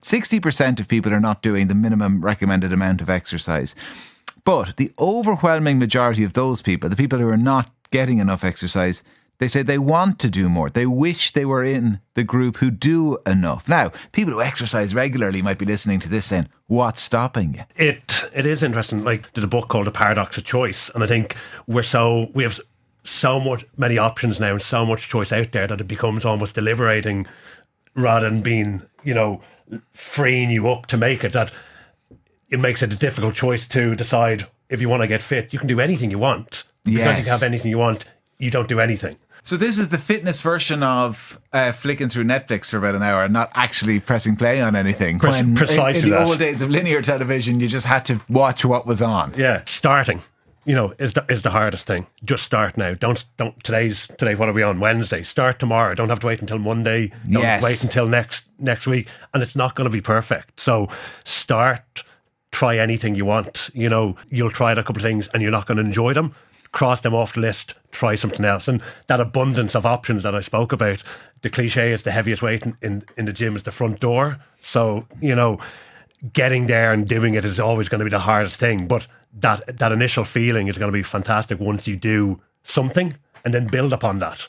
60% of people are not doing the minimum recommended amount of exercise. But the overwhelming majority of those people, the people who are not getting enough exercise, they say they want to do more. They wish they were in the group who do enough. Now, people who exercise regularly might be listening to this saying, what's stopping you? It is interesting. Like, there's a book called The Paradox of Choice. And I think we have so many options now and so much choice out there that it becomes almost deliberating rather than being, freeing you up to make it, that it makes it a difficult choice to decide if you want to get fit. You can do anything you want. Because you can have anything you want, you don't do anything. So this is the fitness version of flicking through Netflix for about an hour and not actually pressing play on anything. Precisely in the that. old days of linear television, you just had to watch what was on. Yeah, starting, is the hardest thing. Just start now. Don't. Today. What are we on? Wednesday. Start tomorrow. Don't have to wait until Monday. Don't wait until next week. And it's not going to be perfect. So start. Try anything you want. You'll try a couple of things and you're not going to enjoy them. Cross them off the list, try something else. And that abundance of options that I spoke about, the cliche is the heaviest weight in the gym is the front door. So, getting there and doing it is always going to be the hardest thing. But that initial feeling is going to be fantastic once you do something and then build upon that.